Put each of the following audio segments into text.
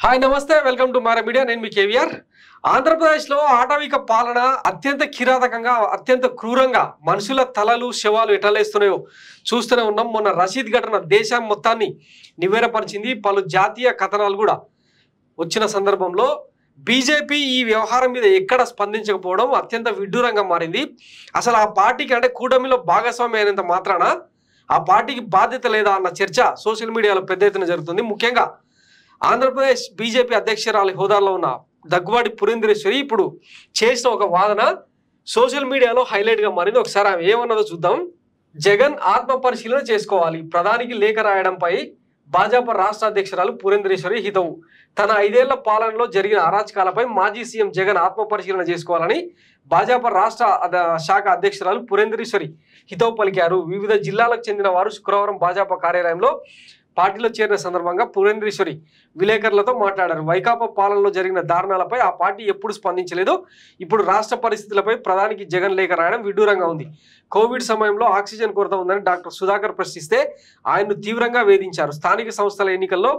hi నమస్తే welcome to Mara media నేను మీ కేవీఆర్ ఆంధ్రప్రదేశ్లో ఆటవిక పాలన అత్యంత కిరాతకంగా అత్యంత క్రూరంగా మనుషుల తలలు శవాలు ఎటలేస్తున్నాయో చూస్తూనే ఉన్నాం మొన్న రషీద్ ఘటన దేశం మొత్తాన్ని నివేరపరిచింది పలు జాతీయ కథనాలు కూడా వచ్చిన సందర్భంలో బీజేపీ ఈ వ్యవహారం మీద ఎక్కడ స్పందించకపోవడం అత్యంత విడ్డూరంగా మారింది అసలు ఆ పార్టీకి అంటే కూటమిలో భాగస్వామి అయినంత మాత్రాన ఆ పార్టీకి బాధ్యత లేదా అన్న చర్చ సోషల్ మీడియాలో పెద్ద ఎత్తున జరుగుతుంది ముఖ్యంగా ఆంధ్రప్రదేశ్ బీజేపీ అధ్యక్షురాలి హోదాలో ఉన్న దగ్గుబాటి పురంధరేశ్వరి ఇప్పుడు చేసిన ఒక వాదన సోషల్ మీడియాలో హైలైట్గా మారింది ఒకసారి ఆమె ఏమన్నదో చూద్దాం జగన్ ఆత్మ పరిశీలన చేసుకోవాలి ప్రధానికి లేఖ రాయడంపై భాజపా రాష్ట్ర అధ్యక్షురాలు పురంధరేశ్వరి హితవు తన 5 ఏళ్ల పాలనలో జరిగిన అరాచకాలపై మాజీ సీఎం జగన్ ఆత్మ పరిశీలన చేసుకోవాలని భాజపా రాష్ట్ర శాఖ అధ్యక్షురాలు పురంధరేశ్వరి హితవు పలికారు వివిధ జిల్లాలకు చెందిన వారు శుక్రవారం భాజపా కార్యాలయంలో పార్టీలో చేరిన సందర్భంగా పురంధరేశ్వరి విలేకరులతో మాట్లాడారు వైకాపా పాలనలో జరిగిన దారుణాలపై ఆ పార్టీ ఎప్పుడు స్పందించలేదు ఇప్పుడు రాష్ట్ర పరిస్థితులపై ప్రధానికి జగన్ లేఖ రాయడం విడ్డూరంగా ఉంది కోవిడ్ సమయంలో ఆక్సిజన్ కొరత ఉందని డాక్టర్ సుధాకర్ ప్రశ్నిస్తే ఆయన్ను తీవ్రంగా వేధించారు స్థానిక సంస్థల ఎన్నికల్లో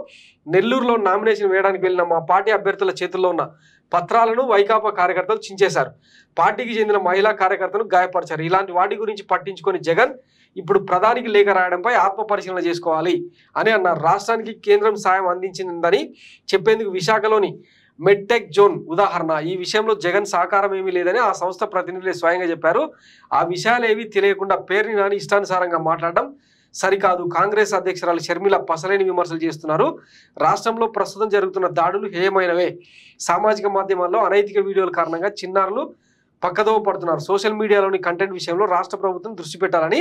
నెల్లూరులో నామినేషన్ వేయడానికి వెళ్ళిన మా పార్టీ అభ్యర్థుల చేతుల్లో ఉన్న పత్రాలను వైకాపా కార్యకర్తలు చించేశారు పార్టీకి చెందిన మహిళా కార్యకర్తలు గాయపరిచారు ఇలాంటి వాటి గురించి పట్టించుకొని జగన్ ఇప్పుడు ప్రధానికి లేఖ రాయడంపై ఆత్మ పరిశీలన చేసుకోవాలి అని అన్నారు రాష్ట్రానికి కేంద్రం సాయం అందించిందని చెప్పేందుకు విశాఖలోని మెడ్టెక్ జోన్ ఉదాహరణ ఈ విషయంలో జగన్ సహకారం ఏమీ లేదని ఆ సంస్థ ప్రతినిధులే స్వయంగా చెప్పారు ఆ విషయాలు ఏవి తెలియకుండా పేరుని నాని ఇష్టానుసారంగా మాట్లాడడం సరికాదు కాంగ్రెస్ అధ్యక్షురాలు షర్మిల పసలేని విమర్శలు చేస్తున్నారు రాష్ట్రంలో ప్రస్తుతం జరుగుతున్న దాడులు హేయమైనవే సామాజిక మాధ్యమాల్లో అనైతిక వీడియోల కారణంగా చిన్నారులు పక్కదోవ పడుతున్నారు సోషల్ మీడియాలోని కంటెంట్ విషయంలో రాష్ట్ర ప్రభుత్వం దృష్టి పెట్టాలని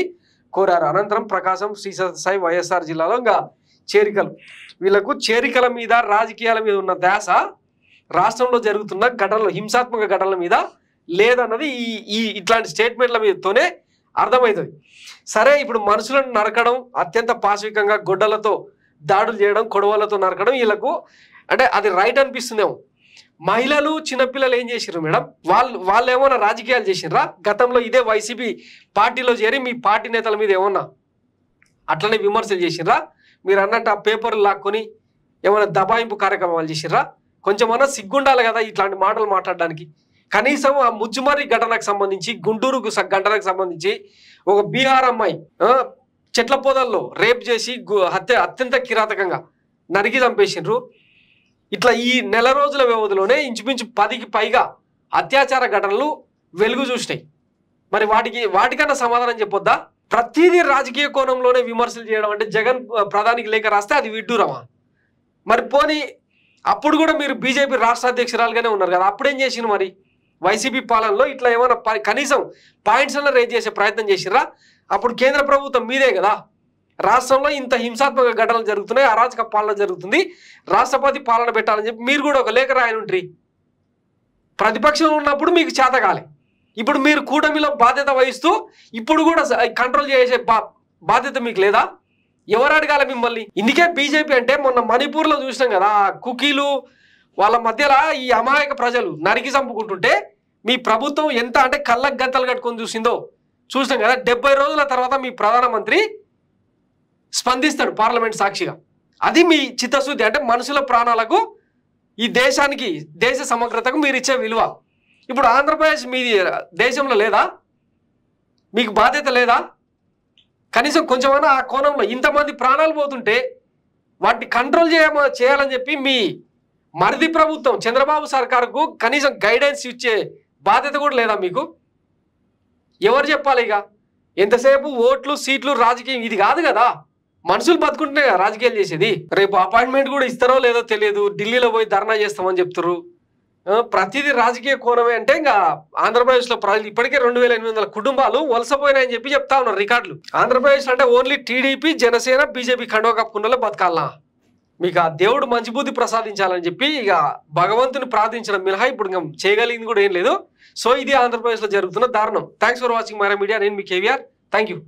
కోరారు అనంతరం ప్రకాశం శ్రీ సత్యసాయి వైఎస్ఆర్ జిల్లాలో ఇంకా చేరికలు వీళ్లకు చేరికల మీద రాజకీయాల మీద ఉన్న ధ్యాస రాష్ట్రంలో జరుగుతున్న ఘటనలు హింసాత్మక ఘటనల మీద లేదన్నది ఈ ఇట్లాంటి స్టేట్మెంట్ల మీదతోనే అర్థమవుతుంది సరే ఇప్పుడు మనుషులను నరకడం అత్యంత పాశవికంగా గొడ్డలతో దాడులు చేయడం కొడవలతో నరకడం వీళ్ళకు అంటే అది రైట్ అనిపిస్తుందేమో మహిళలు చిన్నపిల్లలు ఏం చేసిర్రు మేడం వాళ్ళు ఏమన్నా రాజకీయాలు చేసిర్రా గతంలో ఇదే వైసీపీ పార్టీలో చేరి మీ పార్టీ నేతల మీద ఏమన్నా అట్లనే విమర్శలు చేసిర్రా మీరు అన్నట్టు ఆ పేపర్లు లాక్కొని ఏమైనా దబాయింపు కార్యక్రమాలు చేసిర్రా కొంచెమన్నా సిగ్గుండాలి కదా ఇట్లాంటి మాటలు మాట్లాడడానికి కనీసం ఆ ముజ్జుమర్రి ఘటనకు సంబంధించి గుంటూరు ఘటనకు సంబంధించి ఒక బీహార్ అమ్మాయి చెట్ల పొదల్లో రేప్ చేసి అత్యంత కిరాతకంగా నరికి చంపేసిండ్రు ఇట్లా ఈ నెల రోజుల వ్యవధిలోనే ఇంచుమించు 10కి పైగా అత్యాచార ఘటనలు వెలుగు చూసినాయి మరి వాటికన్నా సమాధానం చెప్పొద్దా ప్రతిదీ రాజకీయ కోణంలోనే విమర్శలు చేయడం అంటే జగన్ ప్రధానికి లేఖ రాస్తే అది విడ్డూరమా మరి పోనీ అప్పుడు కూడా మీరు బీజేపీ రాష్ట్ర అధ్యక్షురాలుగానే ఉన్నారు కదా అప్పుడేం చేసిండ్రు మరి వైసీపీ పాలనలో ఇట్లా ఏమైనా కనీసం పాయింట్స్ అన్న రేజ్ చేసే ప్రయత్నం చేసిర్రా అప్పుడు కేంద్ర ప్రభుత్వం మీదే కదా రాష్ట్రంలో ఇంత హింసాత్మక ఘటనలు జరుగుతున్నాయి అరాచక పాలన జరుగుతుంది రాష్ట్రపతి పాలన పెట్టాలని చెప్పి మీరు కూడా ఒక లేఖ రాయనుంట్రీ ప్రతిపక్షంలో ఉన్నప్పుడు మీకు చేతకాలే ఇప్పుడు మీరు కూటమిలో బాధ్యత వహిస్తూ ఇప్పుడు కూడా కంట్రోల్ చేసే బాధ్యత మీకు లేదా ఎవరు అడగాలి మిమ్మల్ని ఇందుకే బీజేపీ అంటే మొన్న మణిపూర్లో చూసినాం కదా కుకీలు వాళ్ళ మధ్యలో ఈ అమాయక ప్రజలు నరికి చంపుకుంటుంటే మీ ప్రభుత్వం ఎంత అంటే కళ్ళకు గంతలు కట్టుకొని చూసిందో చూసినాం కదా 70 రోజుల తర్వాత మీ ప్రధానమంత్రి స్పందిస్తాడు పార్లమెంట్ సాక్షిగా అది మీ చిత్తశుద్ధి అంటే మనుషుల ప్రాణాలకు ఈ దేశానికి దేశ సమగ్రతకు మీరు ఇచ్చే విలువ ఇప్పుడు ఆంధ్రప్రదేశ్ మీ దేశంలో లేదా మీకు బాధ్యత లేదా కనీసం కొంచెమైనా ఆ కోణంలో ఇంతమంది ప్రాణాలు పోతుంటే వాటిని కంట్రోల్ చేయాలని చెప్పి మీ మరిది ప్రభుత్వం చంద్రబాబు సర్కారుకు కనీసం గైడెన్స్ ఇచ్చే బాధ్యత కూడా లేదా మీకు ఎవరు చెప్పాలి ఇక ఎంతసేపు ఓట్లు సీట్లు రాజకీయం ఇది కాదు కదా మనుషులు బతుకుంటే రాజకీయాలు చేసేది రేపు అపాయింట్మెంట్ కూడా ఇస్తారో లేదో తెలియదు ఢిల్లీలో పోయి ధర్నా చేస్తామని చెప్తారు ప్రతిదీ రాజకీయ కోణమే అంటే ఇంకా ఆంధ్రప్రదేశ్లో ప్రజలు ఇప్పటికే 2800 కుటుంబాలు వలసపోయినాయని చెప్పి చెప్తా ఉన్నారు రికార్డులు ఆంధ్రప్రదేశ్ అంటే ఓన్లీ టీడీపీ జనసేన బీజేపీ కండువా కప్పుకున్నలో బతకాలనా మీకు ఆ దేవుడు మంచి బుద్ధి ప్రసాదించాలని చెప్పి ఇక భగవంతుని ప్రార్థించడం మినహా ఇప్పుడు ఇంకా చేయగలిగింది కూడా ఏం లేదు సో ఇది ఆంధ్రప్రదేశ్లో జరుగుతున్న దారుణం thanks for watching Mara media నేను మీ కేవీఆర్ థ్యాంక్ యూ